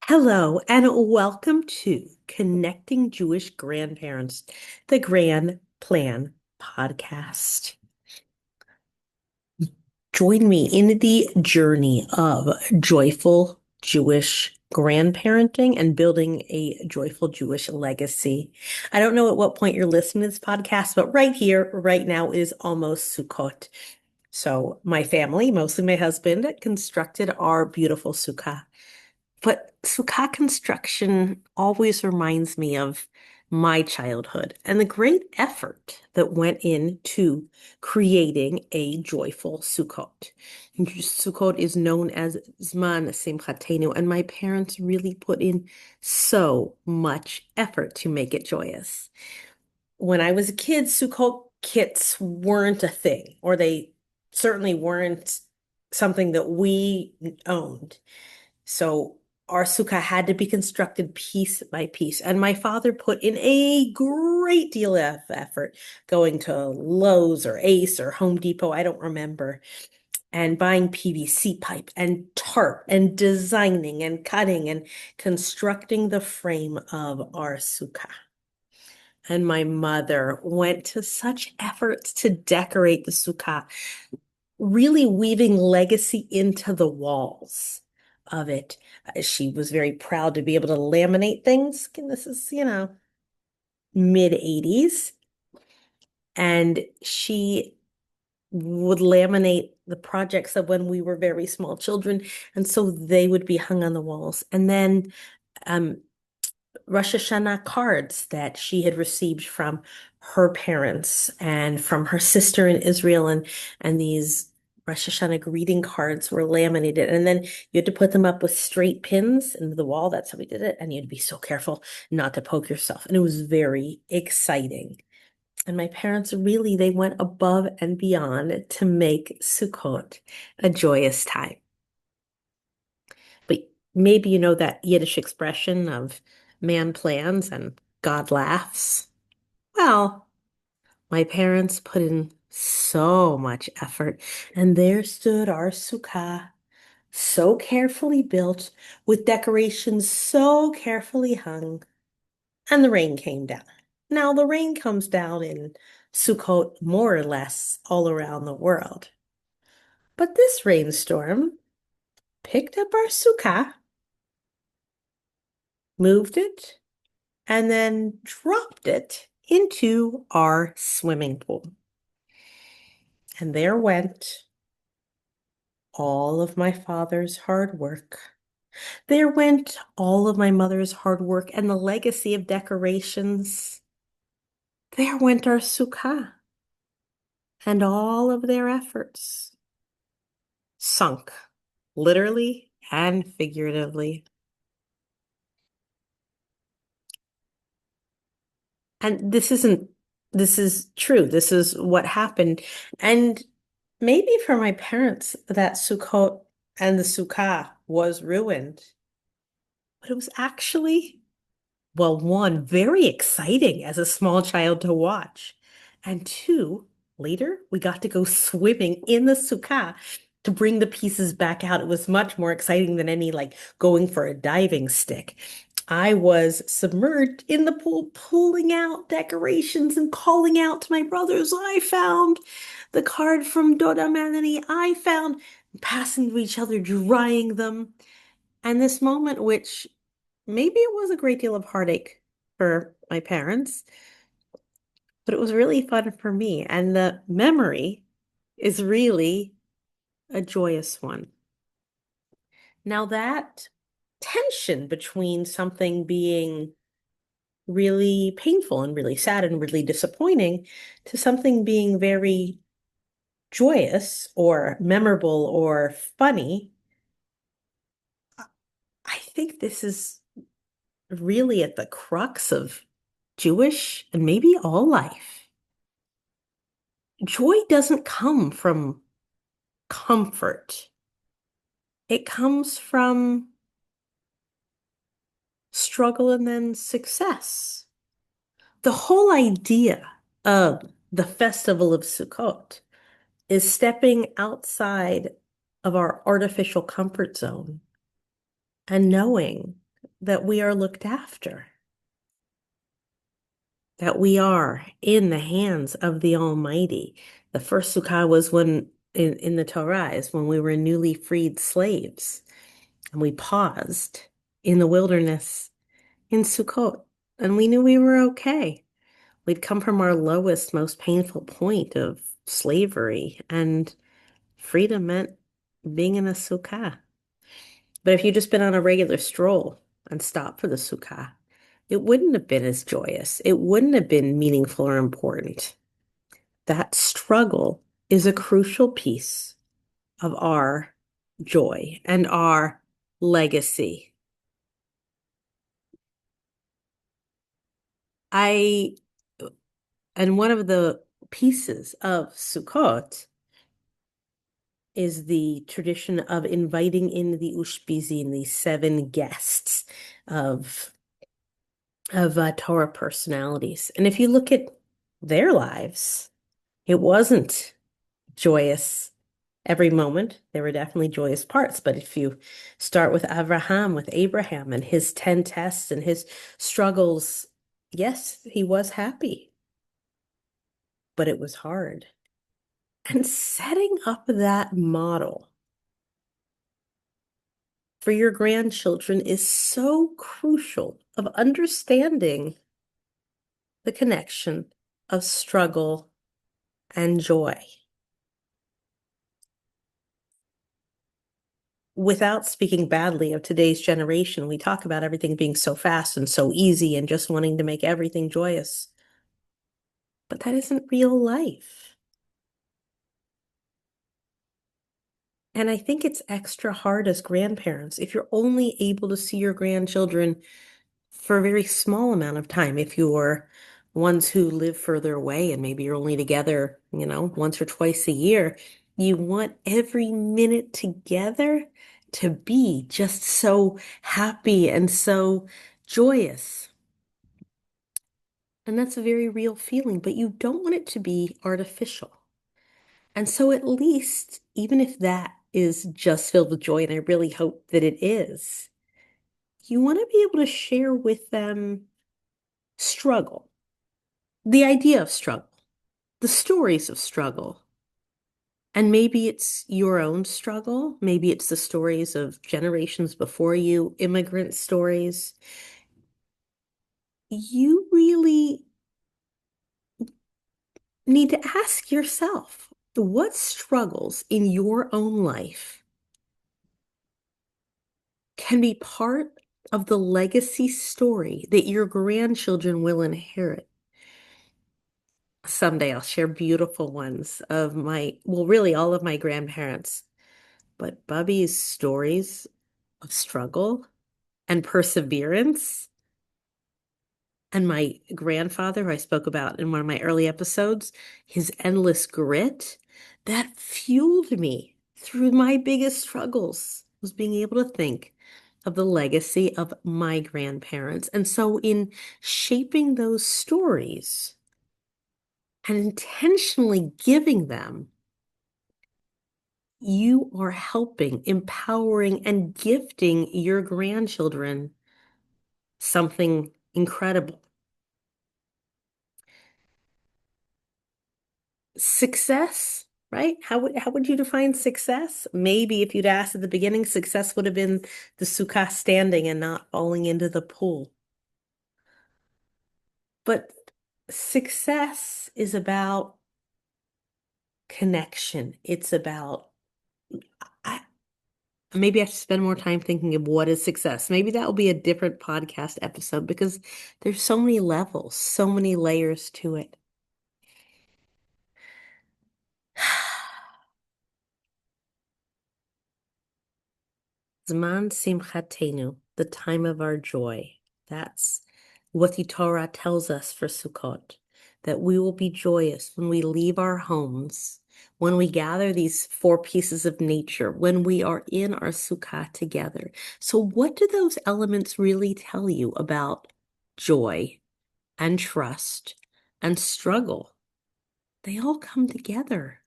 Hello, and welcome to Connecting Jewish Grandparents, the Grand Plan podcast. Join me in the journey of joyful Jewish grandparenting and building a joyful Jewish legacy. I don't know at what point you're listening to this podcast, but right here, right now is almost Sukkot. So my family, mostly my husband, constructed our beautiful sukkah. But sukkah construction always reminds me of my childhood and the great effort that went into creating a joyful Sukkot. Sukkot is known as Zman Simchatenu, and my parents really put in so much effort to make it joyous. When I was a kid, Sukkot kits weren't a thing, or they certainly weren't something that we owned. So our sukkah had to be constructed piece by piece. And my father put in a great deal of effort going to Lowe's or Ace or Home Depot, I don't remember, and buying PVC pipe and tarp and designing and cutting and constructing the frame of our sukkah. And my mother went to such efforts to decorate the sukkah, really weaving legacy into the walls of it. She was very proud to be able to laminate things. And this is, mid 80s. And she would laminate the projects of when we were very small children. And so they would be hung on the walls. And then um, Rosh Hashanah cards that she had received from her parents and from her sister in Israel, and these Rosh Hashanah greeting cards were laminated, and then you had to put them up with straight pins into the wall. That's how we did it, and you had to be so careful not to poke yourself, and it was very exciting. And my parents really, they went above and beyond to make Sukkot a joyous time. But maybe you know that Yiddish expression of man plans and God laughs. Well, my parents put in so much effort, and there stood our sukkah, so carefully built, with decorations so carefully hung, and the rain came down. Now, the rain comes down in Sukkot more or less all around the world. But this rainstorm picked up our sukkah, moved it, and then dropped it into our swimming pool. And there went all of my father's hard work. There went all of my mother's hard work and the legacy of decorations. There went our sukkah and all of their efforts sunk, literally and figuratively. And this is true. This is what happened. And maybe for my parents, that Sukkot and the Sukkah was ruined. But it was actually, well, one, very exciting as a small child to watch. And two, later we got to go swimming in the Sukkah to bring the pieces back out. It was much more exciting than any like going for a diving stick. I was submerged in the pool, pulling out decorations and calling out to my brothers. I found the card from Doda Melanie. I found passing to each other, drying them. And this moment, which maybe it was a great deal of heartache for my parents, but it was really fun for me. And the memory is really a joyous one. Now, that tension between something being really painful and really sad and really disappointing to something being very joyous or memorable or funny, I think this is really at the crux of Jewish and maybe all life. Joy doesn't come from comfort. It comes from struggle and then success. The whole idea of the festival of Sukkot is stepping outside of our artificial comfort zone and knowing that we are looked after, that we are in the hands of the Almighty. The first sukkah was when in the Torah is when we were newly freed slaves and we paused in the wilderness in Sukkot and we knew we were okay. We'd come from our lowest, most painful point of slavery, and freedom meant being in a sukkah. But if you'd just been on a regular stroll and stopped for the sukkah, it wouldn't have been as joyous. It wouldn't have been meaningful or important. That struggle is a crucial piece of our joy and our legacy. I, and one of the pieces of Sukkot is the tradition of inviting in the Ushpizin, the seven guests of Torah personalities. And if you look at their lives, it wasn't joyous every moment. There were definitely joyous parts. But if you start with Abraham and his 10 tests and his struggles, yes, he was happy, but it was hard. And setting up that model for your grandchildren is so crucial of understanding the connection of struggle and joy. Without speaking badly of today's generation, we talk about everything being so fast and so easy and just wanting to make everything joyous. But that isn't real life. And I think it's extra hard as grandparents if you're only able to see your grandchildren for a very small amount of time. If you're ones who live further away and maybe you're only together, once or twice a year, you want every minute together to be just so happy and so joyous. And that's a very real feeling, but you don't want it to be artificial. And so at least, even if that is just filled with joy, and I really hope that it is, you want to be able to share with them struggle, the idea of struggle, the stories of struggle. And maybe it's your own struggle. Maybe it's the stories of generations before you, immigrant stories. You really need to ask yourself, what struggles in your own life can be part of the legacy story that your grandchildren will inherit? Someday I'll share beautiful ones of really all of my grandparents, but Bubby's stories of struggle and perseverance, and my grandfather, who I spoke about in one of my early episodes, his endless grit, that fueled me through my biggest struggles, was being able to think of the legacy of my grandparents. And so in shaping those stories and intentionally giving them, you are helping, empowering, and gifting your grandchildren something incredible. Success, right? How would you define success? Maybe if you'd asked at the beginning, success would have been the sukkah standing and not falling into the pool. But success is about connection. It's about I, maybe I have to spend more time thinking of what is success. Maybe that will be a different podcast episode because there's so many levels, so many layers to it. Zman Simchatenu, the time of our joy. That's what the Torah tells us for Sukkot, that we will be joyous when we leave our homes, when we gather these four pieces of nature, when we are in our sukkah together. So what do those elements really tell you about joy and trust and struggle? They all come together.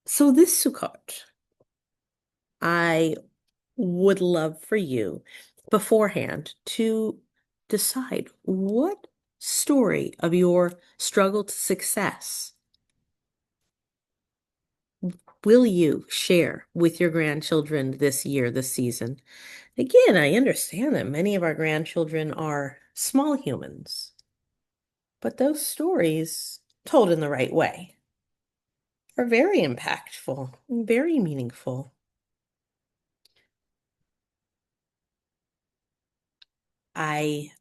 So this Sukkot, I would love for you beforehand to decide what story of your struggle to success will you share with your grandchildren this year, this season? Again, I understand that many of our grandchildren are small humans, but those stories, told in the right way, are very impactful and very meaningful. I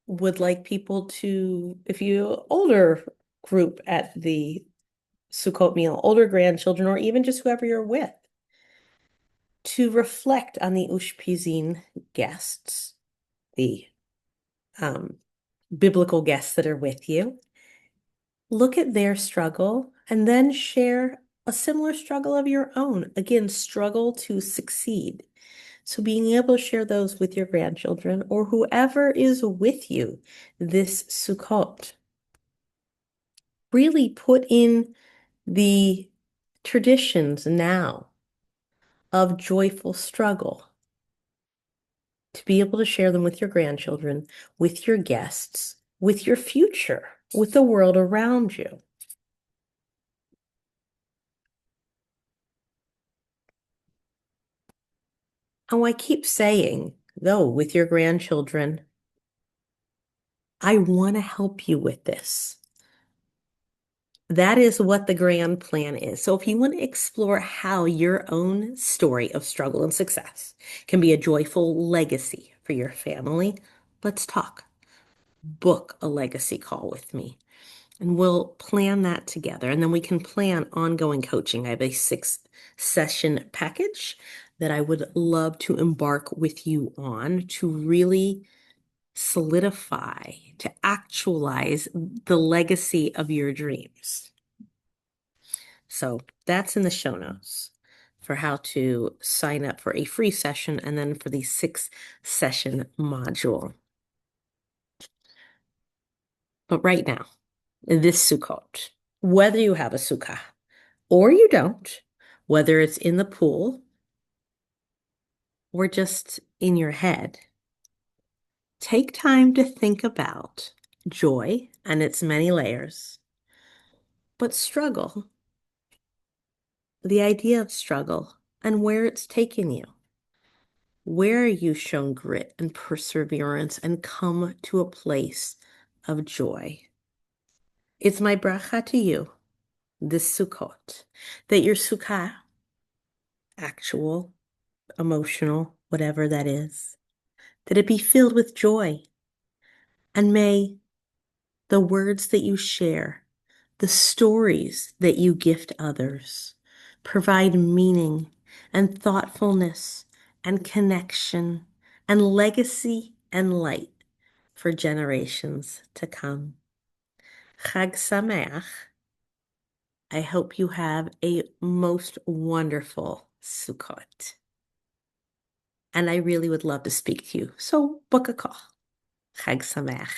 would like people to, if you older group at the Sukkot meal, older grandchildren, or even just whoever you're with, to reflect on the Ushpizin guests, the um, biblical guests that are with you. Look at their struggle and then share a similar struggle of your own. Again, struggle to succeed. So being able to share those with your grandchildren or whoever is with you this Sukkot. Really put in the traditions now of joyful struggle to be able to share them with your grandchildren, with your guests, with your future, with the world around you. Oh, I keep saying, though, with your grandchildren, I want to help you with this. That is what the grand plan is. So if you want to explore how your own story of struggle and success can be a joyful legacy for your family, let's talk. Book a legacy call with me. And we'll plan that together. And then we can plan ongoing coaching. I have a 6-session package that I would love to embark with you on to really solidify, to actualize the legacy of your dreams. So that's in the show notes for how to sign up for a free session and then for the 6-session module. But right now, this Sukkot, whether you have a sukkah or you don't, whether it's in the pool or just in your head, take time to think about joy and its many layers, but struggle, the idea of struggle and where it's taken you, where you've shown grit and perseverance and come to a place of joy. It's my bracha to you this Sukkot, that your sukkah, actual, emotional, whatever that is, that it be filled with joy. And may the words that you share, the stories that you gift others, provide meaning and thoughtfulness and connection and legacy and light for generations to come. Chag Sameach. I hope you have a most wonderful Sukkot. And I really would love to speak to you. So book a call. Chag Sameach.